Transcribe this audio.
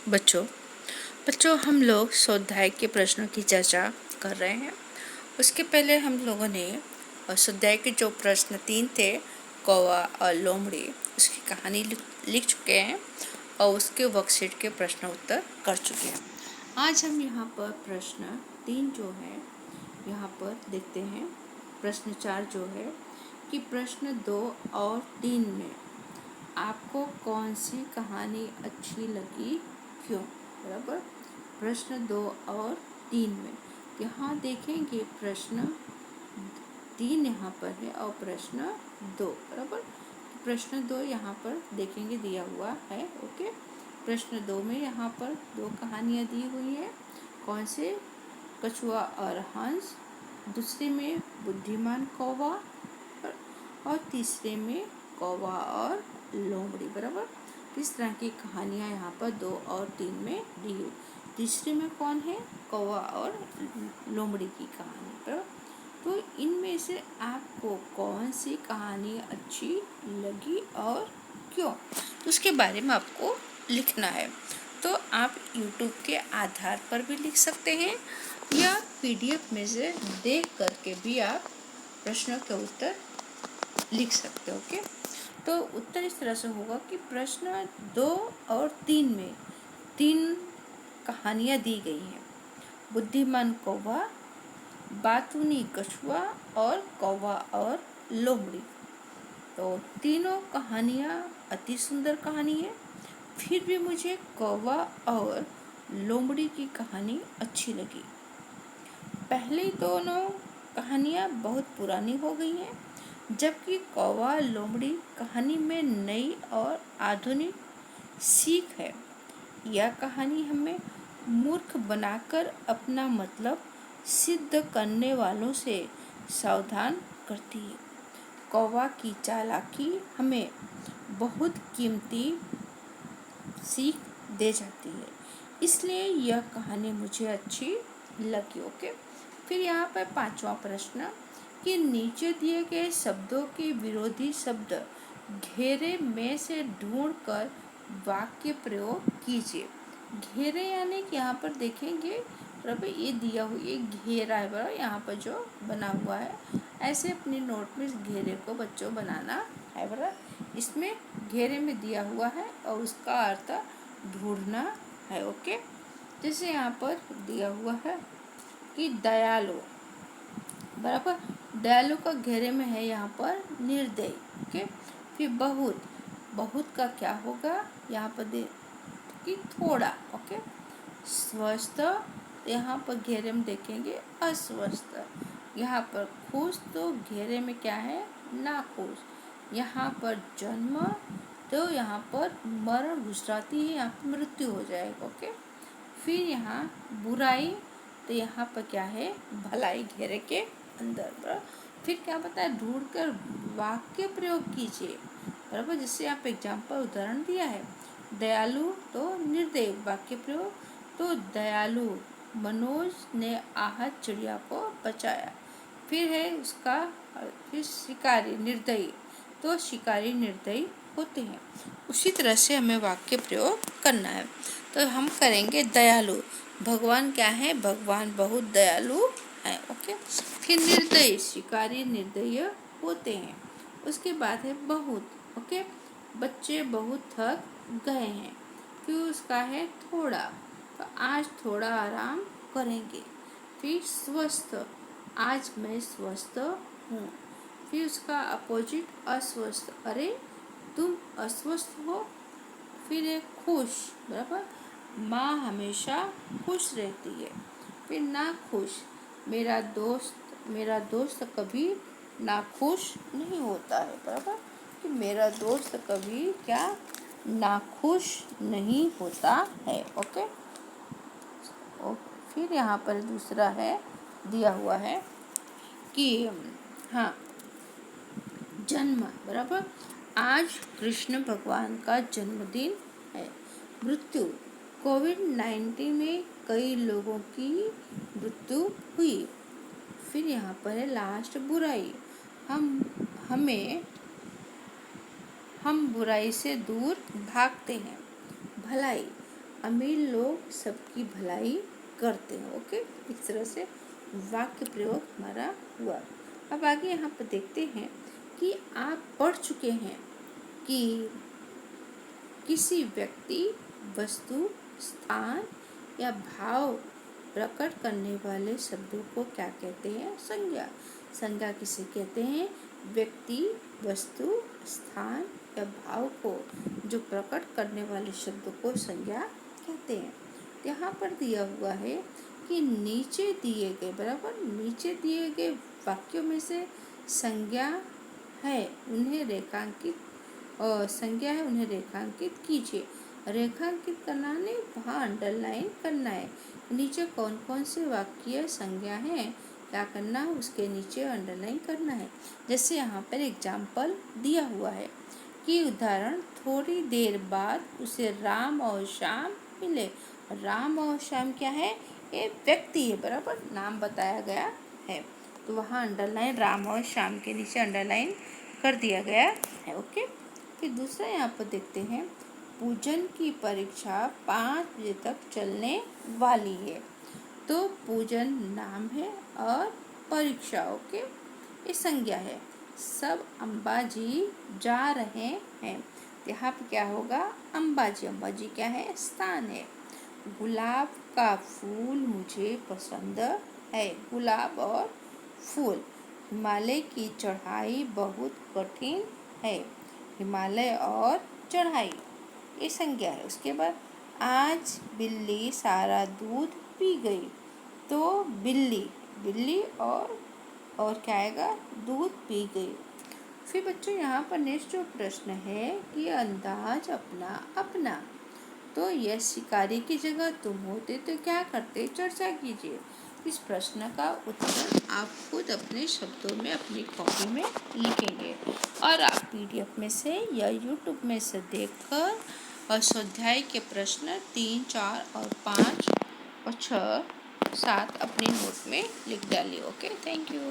बच्चों बच्चों हम लोग स्वाध्याय के प्रश्नों की चर्चा कर रहे हैं। उसके पहले हम लोगों ने स्वाध्याय के जो प्रश्न 3 थे, कौवा और लोमड़ी, उसकी कहानी लिख चुके हैं और उसके वर्कशीट के प्रश्न उत्तर कर चुके हैं। आज हम यहाँ पर प्रश्न 3 जो है यहाँ पर देखते हैं। प्रश्न 4 जो है कि प्रश्न 2 और 3 में आपको कौन सी कहानी अच्छी लगी, क्यों? बराबर। प्रश्न 2 और 3 में यहाँ देखेंगे प्रश्न 3 यहाँ पर है और प्रश्न 2, बराबर। प्रश्न 2 यहाँ पर देखेंगे दिया हुआ है। ओके, प्रश्न 2 में यहाँ पर 2 कहानियाँ दी हुई हैं। कौन से? कछुआ और हंस, दूसरे में बुद्धिमान कौवा और तीसरे में कौवा और लोमड़ी, बराबर। इस तरह की कहानियाँ यहाँ पर 2 और 3 में दी हुई। तीसरे में कौन है? कौवा और लोमड़ी की कहानी, बराबर। तो इनमें से आपको कौन सी कहानी अच्छी लगी और क्यों, उसके बारे में आपको लिखना है। तो आप YouTube के आधार पर भी लिख सकते हैं या PDF में से देख करके भी आप प्रश्नों के उत्तर लिख सकते हो। ओके, तो उत्तर इस तरह से होगा कि प्रश्न 2 और 3 में 3 कहानियाँ दी गई हैं। बुद्धिमान कौवा, बातूनी कछुआ और कौवा और लोमड़ी। तो तीनों कहानियाँ अति सुंदर कहानी है। फिर भी मुझे कौवा और लोमड़ी की कहानी अच्छी लगी। पहले दोनों कहानियाँ बहुत पुरानी हो गई हैं, जबकि कौवा लोमड़ी कहानी में नई और आधुनिक सीख है। यह कहानी हमें मूर्ख बनाकर अपना मतलब सिद्ध करने वालों से सावधान करती है। कौवा की चालाकी हमें बहुत कीमती सीख दे जाती है, इसलिए यह कहानी मुझे अच्छी लगी। ओके, फिर यहाँ पर 5वां प्रश्न कि नीचे दिए गए शब्दों के विरोधी शब्द घेरे में से ढूंढकर वाक्य प्रयोग कीजिए। घेरे यानी कि यहाँ पर देखेंगे बराबर, ये दिया हुआ ये घेरा है बराबर, यहाँ पर जो बना हुआ है। ऐसे अपनी नोट में इस घेरे को बच्चों बनाना है बराबर। इसमें घेरे में दिया हुआ है और उसका अर्थ ढूंढना है। ओके, जैसे यहाँ पर दिया हुआ है कि दयालु, बराबर। दयालु का घेरे में है यहाँ पर निर्दयी। ओके, फिर बहुत, बहुत का क्या होगा यहाँ पर कि थोड़ा। ओके, स्वस्थ, यहाँ पर घेरे में देखेंगे अस्वस्थ। यहाँ पर खुश, तो घेरे में क्या है? नाखुश। यहाँ पर जन्म, तो यहाँ पर मरण गुजराती है, यहाँ पर मृत्यु हो जाएगा। ओके, फिर यहाँ बुराई, तो यहाँ पर क्या है? भलाई, घेरे के अंदर, बराबर। फिर क्या बताया? ढूंढकर वाक्य प्रयोग कीजिए, बराबर। जिससे आप एग्जाम्पल उदाहरण दिया है। दयालु तो निर्दयी, वाक्य प्रयोग तो दयालु मनोज ने आहत चिड़िया को बचाया। फिर है उसका, फिर शिकारी निर्दयी, तो शिकारी निर्दयी होते हैं। उसी तरह से हमें वाक्य प्रयोग करना है। तो हम करेंगे दयालु, भगवान क्या है? भगवान बहुत दयालु है। ओके, फिर निर्दयी, शिकारी निर्दयी होते हैं। उसके बाद है बहुत। ओके, बच्चे बहुत थक गए हैं। फिर उसका है थोड़ा, तो आज थोड़ा आराम करेंगे। फिर स्वस्थ, आज मैं स्वस्थ हूँ। फिर उसका अपोजिट अस्वस्थ, अरे तुम अस्वस्थ हो। फिर है खुश, बराबर। माँ हमेशा खुश रहती है। फिर ना खुश, मेरा दोस्त कभी नाखुश नहीं होता है, बराबर। कि मेरा दोस्त कभी क्या? नाखुश नहीं होता है। ओके, फिर यहाँ पर दूसरा है दिया हुआ है कि हाँ, जन्म, बराबर। आज कृष्ण भगवान का जन्मदिन है। मृत्यु, कोविड-19 में कई लोगों की मृत्यु हुई। फिर यहाँ पर है लास्ट बुराई, हम बुराई से दूर भागते हैं। भलाई, अमीर लोग सबकी भलाई करते हैं। ओके, इस तरह से वाक्य प्रयोग हमारा हुआ। अब आगे यहाँ पर देखते हैं कि आप पढ़ चुके हैं कि किसी व्यक्ति, वस्तु, स्थान या भाव प्रकट करने वाले शब्दों को क्या कहते हैं? संज्ञा। संज्ञा किसे कहते हैं? व्यक्ति, वस्तु, स्थान या भाव को जो प्रकट करने वाले शब्दों को संज्ञा कहते हैं। यहाँ पर दिया हुआ है कि नीचे दिए गए, बराबर, नीचे दिए गए वाक्यों में से संज्ञा है उन्हें रेखांकित संज्ञा है उन्हें रेखांकित कीजिए। रेखांकित करना नहीं, वहाँ अंडरलाइन करना है। नीचे कौन कौन से वाक्य संज्ञा हैं, क्या करना है, उसके नीचे अंडरलाइन करना है। जैसे यहाँ पर एग्जाम्पल दिया हुआ है कि उदाहरण, थोड़ी देर बाद उसे राम और श्याम मिले। राम और श्याम क्या है? ये व्यक्ति है, बराबर, नाम बताया गया है, तो वहाँ अंडरलाइन, राम और श्याम के नीचे अंडरलाइन कर दिया गया है। ओके, फिर दूसरा यहाँ पर देखते हैं, पूजन की परीक्षा 5 बजे तक चलने वाली है। तो पूजन नाम है और परीक्षा, ओके, ये संज्ञा है। सब अंबाजी जा रहे हैं, यहाँ पे क्या होगा? अंबाजी। अंबाजी क्या है? स्थान है। गुलाब का फूल मुझे पसंद है। गुलाब और फूल। हिमालय की चढ़ाई बहुत कठिन है। हिमालय और चढ़ाई, ये संज्ञा है। उसके बाद, आज बिल्ली सारा दूध पी गई। तो बिल्ली, बिल्ली और क्या आएगा? दूध पी गई। फिर बच्चों यहाँ पर नेक्स्ट जो प्रश्न है कि अंदाज अपना अपना, तो यह शिकारी की जगह तुम होते तो क्या करते? चर्चा कीजिए। इस प्रश्न का उत्तर आप खुद अपने शब्दों में अपनी कॉपी में लिखेंगे और आप पीडीएफ में से या यूट्यूब में से देखकर और स्वाध्याय के प्रश्न 3, 4 और 5 और 6, 7 अपनी नोट में लिख डालिए। Okay, thank you.